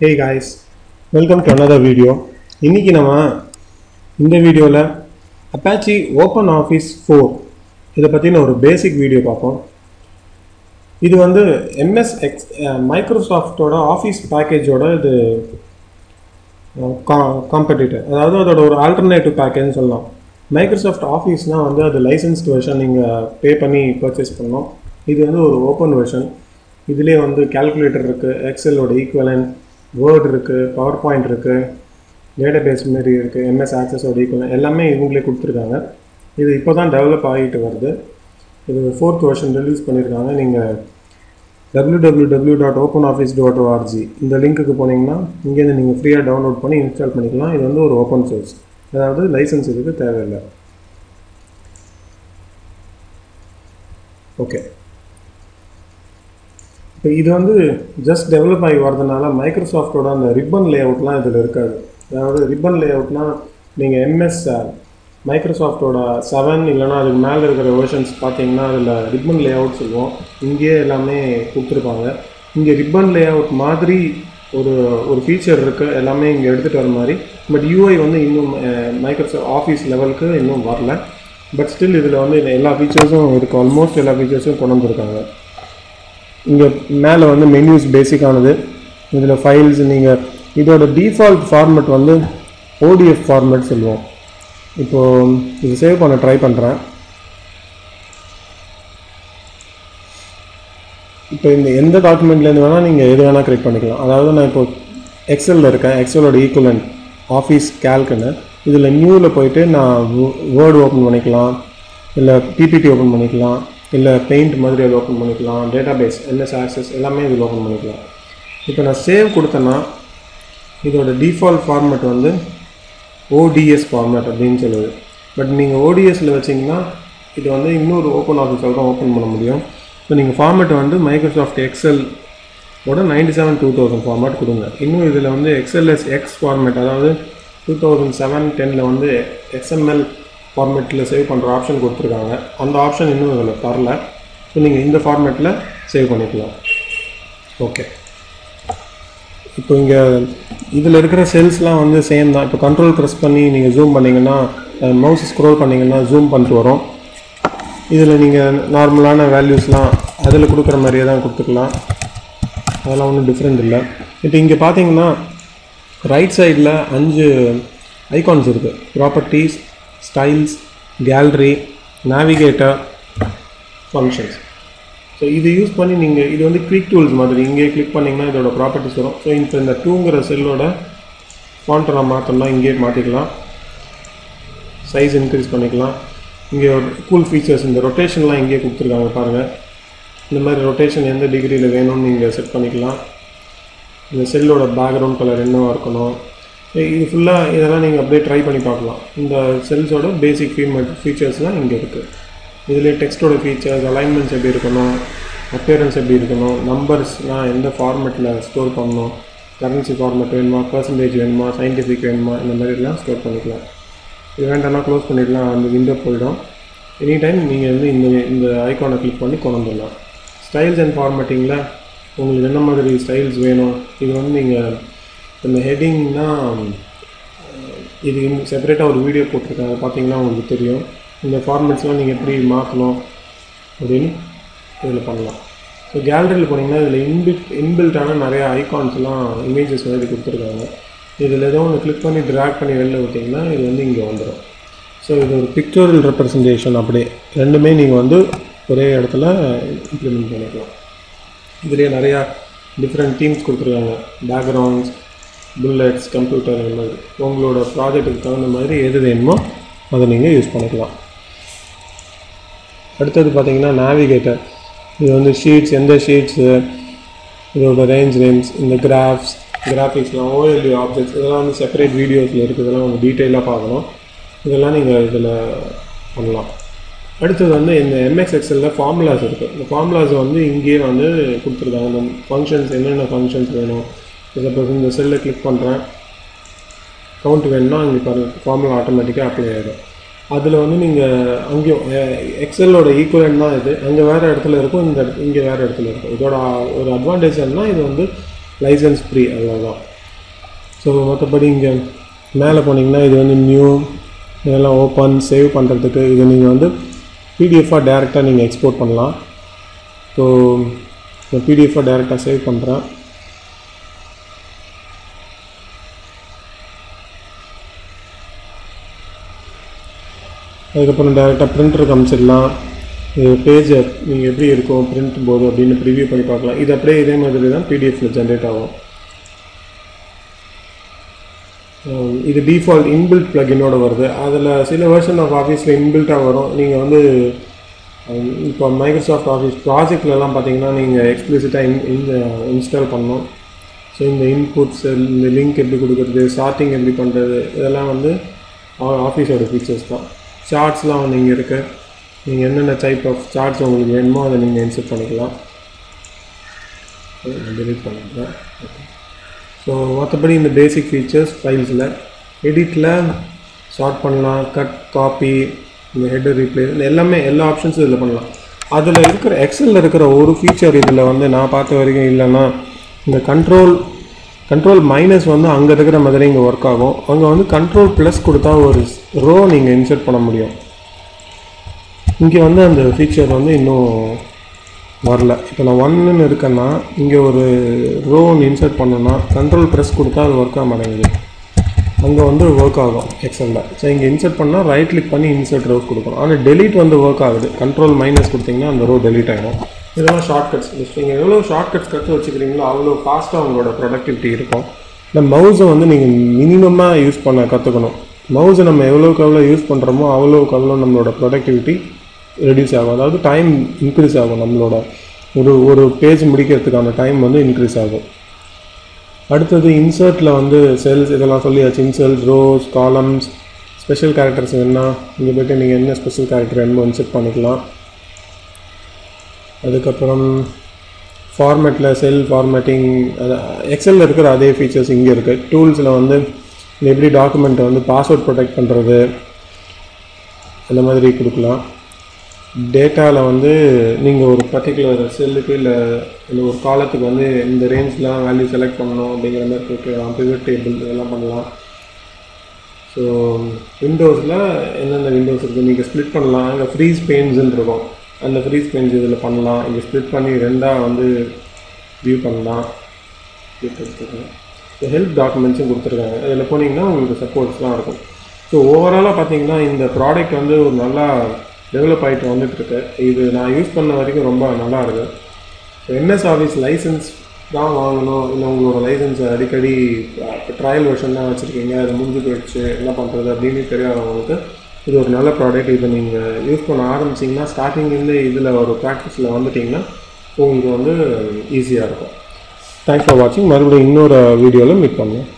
Hey guys, welcome to another video. இன்னைக்கு நம்ம இந்த வீடியோவில் Apache OpenOffice 4 இதை பற்றின ஒரு பேசிக் வீடியோ பார்ப்போம். இது வந்து மைக்ரோசாஃப்டோட ஆஃபீஸ் பேக்கேஜோட இது காம்படிட்டர், அதாவது அதோட ஒரு ஆல்டர்னேட்டிவ் பேக்கேஜ்னு சொல்லலாம். மைக்ரோசாஃப்ட் ஆஃபீஸ்னால் வந்து அது லைசன்ஸ்டு வெர்ஷன் நீங்கள் பே பண்ணி பர்ச்சேஸ் பண்ணோம். இது வந்து ஒரு ஓப்பன் வெர்ஷன். இதிலே வந்து கால்குலேட்டர் இருக்குது, எக்ஸலோட ஈக்குவலன்ட், வேர்ட் இருக்குது, பவர் பாயிண்ட் இருக்குது, டேட்டாபேஸ் மாரி இருக்குது, எம்எஸ் ஆக்சஸோட ஈக்குவலன்ட் எல்லாமே இவங்களே கொடுத்துருக்காங்க. இது இப்போ தான் டெவலப் ஆகிட்டு வருது. இது 4th வெர்ஷன் ரிலீஸ் பண்ணியிருக்காங்க. நீங்கள் www.openoffice.org இந்த லிங்க்குக்கு போனீங்கன்னா இங்கேருந்து நீங்கள் ஃப்ரீயாக டவுன்லோட் பண்ணி இன்ஸ்டால் பண்ணிக்கலாம். இது வந்து ஒரு ஓப்பன் சோர்ஸ், அதாவது லைசன்ஸ் இதுக்கு தேவையில்லை. ஓகே, இப்போ இது வந்து ஜஸ்ட் டெவலப் ஆகி வரதுனால மைக்ரோசாஃப்டோட அந்த ரிப்பன் லே அவுட்லாம் இதில் இருக்காது. அதாவது ரிப்பன் லே அவுட்னால் நீங்கள் எம்எஸ் மைக்ரோசாஃப்டோட 7 இல்லைனா அதுக்கு மேலே இருக்கிற வெர்ஷன்ஸ் பார்த்தீங்கன்னா அதில் ரிப்பன் லே அவுட் சொல்லுவோம். இங்கேயே எல்லாமே கொடுத்துருப்பாங்க. இங்கே ரிப்பன் லே அவுட் மாதிரி ஒரு ஃபீச்சர் இருக்குது, எல்லாமே இங்கே எடுத்துகிட்டு வர மாதிரி. பட் யூஐ வந்து இன்னும் மைக்ரோசாஃப்ட் ஆஃபீஸ் லெவலுக்கு இன்னும் வரல. பட் ஸ்டில் இதில் வந்து எல்லா ஃபீச்சர்ஸும் இருக்குது, ஆல்மோஸ்ட் எல்லா ஃபீச்சர்ஸும் கொண்டு வந்துருக்காங்க. இங்கே மேலே வந்து மெனியூஸ் பேசிக்கானது. இதில் ஃபைல்ஸ், நீங்கள் இதோட டிஃபால்ட் ஃபார்மெட் வந்து ஓடிஎஃப் ஃபார்மெட் சொல்லுவோம். இப்போது இது சேவ் பண்ண ட்ரை பண்ணுறேன். இப்போ இந்த எந்த டாக்குமெண்ட்லேருந்து வேணால் நீங்கள் எது வேணால் க்ரியேட் பண்ணிக்கலாம். அதாவது நான் இப்போது எக்ஸலில் இருக்கேன், எக்ஸலோட ஈக்குவலன்ட் ஆஃபீஸ் கேல்க்குன்னு. இதில் நியூவில் போயிட்டு நான் வேர்டு ஓப்பன் பண்ணிக்கலாம், இல்லை பிபிடி ஓப்பன் பண்ணிக்கலாம், இல்லை பெயிண்ட் மாதிரி அதை ஓப்பன் பண்ணிக்கலாம், டேட்டாபேஸ், எம்எஸ் ஆக்சஸ் எல்லாமே இதில் ஓப்பன் பண்ணிக்கலாம். இப்போ நான் சேவ் கொடுத்தேன்னா இதோட டிஃபால்ட் ஃபார்மேட் வந்து ஓடிஎஸ் ஃபார்மேட் அப்படின்னு சொல்லுது. பட் நீங்கள் ஓடிஎஸில் வச்சிங்கன்னா இது வந்து இன்னொரு ஓப்பன் ஆஃபீஸில் தான் ஓப்பன் பண்ண முடியும். இப்போ நீங்கள் ஃபார்மேட் வந்து மைக்ரோசாஃப்ட் எக்ஸலோட 97-2000 ஃபார்மேட் கொடுங்க. இன்னும் இதில் வந்து எக்ஸ்எல்எஸ் எக்ஸ் ஃபார்மேட், அதாவது 2007-10 வந்து எக்ஸ்எம்எல் ஃபார்மேட்டில் சேவ் பண்ணுற ஆப்ஷன் கொடுத்துருக்காங்க. அந்த ஆப்ஷன் இன்னும் இதில் தரல. ஸோ நீங்கள் இந்த ஃபார்மேட்டில் சேவ் பண்ணிக்கலாம். ஓகே, இப்போ இங்கே இதில் இருக்கிற செல்ஸ்லாம் வந்து சேம் தான். இப்போ கண்ட்ரோல் ப்ரெஸ் பண்ணி நீங்கள் ஜூம் பண்ணிங்கன்னா, மவுஸ் ஸ்க்ரோல் பண்ணிங்கன்னா ஜூம் பண்ணிட்டு வரும். இதில் நீங்கள் நார்மலான வேல்யூஸ்லாம் அதில் கொடுக்குற மாதிரியே தான் கொடுத்துக்கலாம். அதெல்லாம் ஒன்றும் டிஃப்ரெண்ட் இல்லை. இப்போ இங்கே பார்த்தீங்கன்னா ரைட் சைடில் 5 ஐகான்ஸ் இருக்குது. Properties, styles, gallery, navigator, functions. So இது யூஸ் பண்ணி நீங்கள் இது வந்து குவிக் டூல்ஸ் மாதிரி இங்கே கிளிக் பண்ணிங்கன்னா இதோட ப்ராப்பர்ட்டிஸ் வரும். ஸோ இப்போ இந்த 2ங்கிற செல்லோட ஃபாண்ட்டை நான் மாற்றோம்னா இங்கே மாற்றிக்கலாம், சைஸ் இன்க்ரீஸ் பண்ணிக்கலாம். இங்கே ஒரு கூல் ஃபீச்சர்ஸ், இந்த ரொட்டேஷன்லாம் இங்கே கொடுத்துருக்காங்க பாருங்கள். இந்த மாதிரி ரொட்டேஷன் எந்த டிகிரியில் வேணும்னு நீங்கள் செட் பண்ணிக்கலாம். இந்த செல்லோட பேக்ரவுண்ட் கலர் என்னவாக இருக்கணும், இது ஃபுல்லாக இதெல்லாம் நீங்கள் அப்படியே ட்ரை பண்ணி பார்க்கலாம். இந்த செல்ஸோட பேசிக் ஃபீச்சர்ஸ்லாம் இங்கே இருக்குது. இதில் டெக்ஸ்ட்டோட ஃபீச்சர்ஸ், அலைன்மெண்ட்ஸ் எப்படி இருக்கணும், அப்பியரன்ஸ் எப்படி இருக்கணும், நம்பர்ஸ்லாம் எந்த ஃபார்மேட்டில் ஸ்டோர் பண்ணணும், கரன்சி ஃபார்மேட் வேணுமா, பர்சன்டேஜ் வேணுமா, சயின்டிஃபிக் வேணுமா, இந்த மாதிரிலாம் ஸ்டோர் பண்ணிக்கலாம். இது வேண்டாம்னா க்ளோஸ் பண்ணிடலாம், அந்த விண்டோ போயிடும். எனி டைம் நீங்கள் வந்து இந்த ஐக்கானை கிளிக் பண்ணி கொண்டு வந்துடலாம். ஸ்டைல்ஸ் அண்ட் ஃபார்மேட்டிங்கில் உங்களுக்கு என்ன மாதிரி ஸ்டைல்ஸ் வேணும், இது வந்து நீங்கள் இந்த ஹெட்டிங்னா இது செப்பரேட்டாக ஒரு வீடியோ போட்டிருக்காங்க, பார்த்தீங்கன்னா உங்களுக்கு தெரியும். இந்த ஃபார்மேட்ஸ்லாம் நீங்கள் எப்படி மாற்றணும் அப்படின்னு இதில் பண்ணலாம். ஸோ கேலரியில் போனீங்கன்னா இதில் இன்பில்ட்டான நிறையா ஐகான்ஸ்லாம் இமேஜஸ் மாதிரி கொடுத்துருக்காங்க. இதில் ஏதோ ஒன்று கிளிக் பண்ணி ட்ராக் பண்ணி வெளில விட்டிங்கன்னா இது வந்து இங்கே வந்துடும். ஸோ இது ஒரு பிக்சோரியல் ரெப்ரசன்டேஷன், அப்படியே ரெண்டுமே நீங்கள் வந்து ஒரே இடத்துல இம்ப்ளிமெண்ட் பண்ணிக்கலாம். இதுலேயே நிறையா டிஃப்ரெண்ட் தீம்ஸ் கொடுத்துருக்காங்க, பேக்ரவுண்ட்ஸ், புல்லட்ஸ், கம்ப்யூட்டர், இந்த மாதிரி உங்களோட ப்ராஜெக்ட்டுக்கு தகுந்த மாதிரி எது வேணுமோ அதை நீங்கள் யூஸ் பண்ணிக்கலாம். அடுத்தது பார்த்தீங்கன்னா நேவிகேட்டர். இது வந்து ஷீட்ஸ், எந்த ஷீட்ஸு, இதோட ரேஞ்ச் நேம்ஸ், இந்த கிராஃபிக்ஸ்லாம், ஓஎல்யூ ஆப்ஜெக்ட்ஸ், இதெல்லாம் வந்து செப்பரேட் வீடியோஸில் இருக்குது. இதெல்லாம் உங்களுக்கு டீட்டெயிலாக பார்க்கணும். இதெல்லாம் நீங்கள் இதில் பண்ணலாம். அடுத்தது வந்து இந்த எம்எஸ் எக்ஸலில் ஃபார்முலாஸ் இருக்குது. இந்த ஃபார்முலாஸை வந்து இங்கேயே வந்து கொடுத்துருக்காங்க. இந்த ஃபங்க்ஷன்ஸ், என்னென்ன ஃபங்க்ஷன்ஸ் வேணும். சப்போஸ் இந்த செல்லில் கிளிக் பண்ணுறேன், கவுண்ட் வேணும்னா அங்கே பாருங்கள் ஃபார்முலா ஆட்டோமேட்டிக்காக அப்ளை ஆகிடும். அதில் வந்து நீங்கள் அங்கேயும் எக்ஸலோட ஈக்குவலன்ட் தான் இது, அங்கே வேறு இடத்துல இருக்கும், இங்கே வேறு இடத்துல இருக்கும். இதோட ஒரு அட்வான்டேஜ் என்னன்னா இது வந்து லைசன்ஸ் ஃப்ரீ, அவ்வளோதான். ஸோ மற்றபடி இங்கே மேலே போனீங்கன்னா இது வந்து நியூ, இதெல்லாம் ஓப்பன் சேவ் பண்ணுறதுக்கு இதை நீங்கள் வந்து பிடிஎஃபாக டேரெக்டாக நீங்கள் எக்ஸ்போர்ட் பண்ணலாம். ஸோ நான் பிடிஎஃபாக டேரெக்டாக சேவ் பண்ணுறேன். அதுக்கப்புறம் டேரெக்டாக பிரிண்டருக்கு அனுப்பிச்சிடலாம். இது பேஜை நீங்கள் எப்படி இருக்கும் பிரிண்ட் போது அப்படின்னு ப்ரிவியூ பண்ணி பார்க்கலாம். இது அப்படியே இதே மாதிரி தான் பிடிஎஃப்பில் ஜென்ரேட் ஆகும். இது டிஃபால்ட் இன்பில்ட் ப்ளகினோட வருது. அதில் சில வெர்ஷன் ஆஃப் ஆஃபீஸில் இன்பில்ட்டாக வரும். நீங்கள் வந்து இப்போ மைக்ரோசாஃப்ட் ஆஃபீஸ் ப்ராஜெக்ட்லலாம் பார்த்தீங்கன்னா நீங்கள் எக்ஸ்ப்ளிசிட்டாக இன்ஸ்டால் பண்ணணும். ஸோ இந்த இன்புட்ஸ், இந்த லிங்க் எப்படி கொடுக்குறது, சார்ட்டிங் எப்படி பண்ணுறது, இதெல்லாம் வந்து ஆஃபீஸோட ஃபீச்சர்ஸ் தான். சார்ட்ஸ்லாம் வந்து இங்கே இருக்குது. நீங்கள் என்னென்ன டைப் ஆஃப் சார்ட்ஸ் உங்களுக்கு வேணுமோ அதை நீங்கள் இன்சர்ட் பண்ணிக்கலாம். டெலிட் பண்ணிக்கலாம். ஓகே. ஸோ மற்றபடி இந்த பேசிக் ஃபீச்சர்ஸ் ஃபைல்ஸில் எடிட்டில் ஷார்ட் பண்ணலாம், கட், காப்பி, இந்த ஹெட்டர் ரீப்ளேஸ் எல்லாமே எல்லா ஆப்ஷன்ஸும் இதில் பண்ணலாம். அதில் இருக்கிற எக்ஸலில் இருக்கிற ஒரு ஃபீச்சர் இதில் வந்து நான் பார்த்த வரைக்கும் இல்லைன்னா இந்த கண்ட்ரோல் மைனஸ் வந்து அங்கே இருக்கிற மாதிரி இங்கே ஒர்க் ஆகும். அங்கே வந்து கண்ட்ரோல் ப்ளஸ் கொடுத்தா ஒரு ரோ நீங்கள் இன்சர்ட் பண்ண முடியும். இங்கே வந்து அந்த ஃபீச்சர் வந்து இன்னும் வரல. இப்போ நான் 1ன்னு இருக்கேன்னா இங்கே ஒரு ரோ ஒன்று இன்சர்ட் பண்ணோன்னா கண்ட்ரோல் ப்ரெஸ் கொடுத்தா அது ஒர்க் ஆக மாட்டேங்குது. அங்கே வந்து ஒர்க் ஆகும் எக்ஸலில். ஸோ இங்கே இன்சர்ட் பண்ணால் ரைட் கிளிக் பண்ணி இன்சர்ட் ரோஸ் கொடுக்கணும். ஆனால் டெலீட் வந்து ஒர்க் ஆகுது. கண்ட்ரோல் மைனஸ் கொடுத்தீங்கன்னா அந்த ரோ டெலீட் ஆகிடும். இதெல்லாம் ஷார்ட்கட்ஸ். நீங்கள் எவ்வளோ ஷார்ட்கட்ஸ் கற்று வச்சுக்கிறீங்களோ அவ்வளோ ஃபாஸ்ட்டாக உங்களோட ப்ரொடக்டிவிட்டி இருக்கும். இந்த மவுஸை வந்து நீங்கள் மினிமமாக யூஸ் பண்ண கற்றுக்கணும். மவுஸை நம்ம எவ்வளோக்கு எவ்வளோ யூஸ் பண்ணுறோமோ அவ்வளோக்கு எவ்வளோ நம்மளோட ப்ரொடக்டிவிட்டி ரெடியூஸ் ஆகும். அதாவது டைம் இன்க்ரீஸ் ஆகும். நம்மளோட ஒரு பேஜ் முடிக்கிறதுக்கான டைம் வந்து இன்க்ரீஸ் ஆகும். அடுத்தது இன்சர்ட்டில் வந்து செல்ஸ் இதெல்லாம் சொல்லியாச்சு. Insert, rose, columns, special characters வேணுன்னா இங்கே போய்ட்டு நீங்கள் என்ன ஸ்பெஷல் கேரக்டர் வேணுமோ இன்சர்ட் பண்ணிக்கலாம். அதுக்கப்புறம் ஃபார்மேட்டில் செல் ஃபார்மேட்டிங், எக்ஸலில் இருக்கிற அதே ஃபீச்சர்ஸ் இங்கே இருக்குது. டூல்ஸில் வந்து எப்படி டாக்குமெண்ட்டை வந்து பாஸ்வேர்ட் ப்ரொடெக்ட் பண்ணுறது அந்த மாதிரி கொடுக்கலாம். டேட்டாவில் வந்து நீங்கள் ஒரு பர்டிகுலர் செல்லுக்கு இல்லை ஒரு காலத்துக்கு வந்து இந்த ரேஞ்ச்லாம் வேல்யூ செலக்ட் பண்ணணும் அப்படிங்கிற மாதிரி கொடுக்கலாம். பிவட் டேபிள் இதெல்லாம் பண்ணலாம். ஸோ விண்டோஸில் எந்தெந்த விண்டோஸ் இருக்குது நீங்கள் ஸ்ப்ளிட் பண்ணலாம். அங்கே ஃப்ரீஸ் பெயின்ஸ்ன்னு இருக்கும். அந்த ஃப்ரீஸ் பெயின்ஸ் இதில் பண்ணலாம். இங்கே ஸ்ப்ளிட் பண்ணி ரெண்டாக வந்து வியூ பண்ணலாம். ஸோ ஹெல்ப் டாக்குமெண்ட்ஸும் கொடுத்துருக்காங்க. அதில் போனீங்கன்னா உங்களுக்கு சப்போர்ட்ஸ்லாம் இருக்கும். ஸோ ஓவராலாக பார்த்தீங்கன்னா இந்த ப்ராடக்ட் வந்து ஒரு நல்லா டெவலப் ஆகிட்டு வந்துட்டுருக்கு. இது நான் யூஸ் பண்ண வரைக்கும் ரொம்ப நல்லா இருக்குது. ஸோ என்எஸ் ஆஃபீஸ் லைசன்ஸ் தான் வாங்கணும், இல்லை உங்களோட லைசன்ஸை அடிக்கடி ட்ரையல் வெர்ஷன் தான் வச்சுருக்கீங்க, அது முடிஞ்சு போயிடுச்சு, என்ன பண்ணுறது அப்படின்னு தெரியாதவங்களுக்கு இது ஒரு நல்ல ப்ராடக்ட். இதை நீங்கள் யூஸ் பண்ண ஆரம்பிச்சிங்கன்னா ஸ்டார்டிங்லேருந்து இதில் ஒரு ப்ராக்டிஸில் வந்துட்டிங்கன்னா உங்களுக்கு வந்து ஈஸியாக இருக்கும். தேங்க்ஸ் ஃபார் வாட்சிங். மறுபடியும் இன்னொரு வீடியோவில் மீட் பண்ணுவோம்.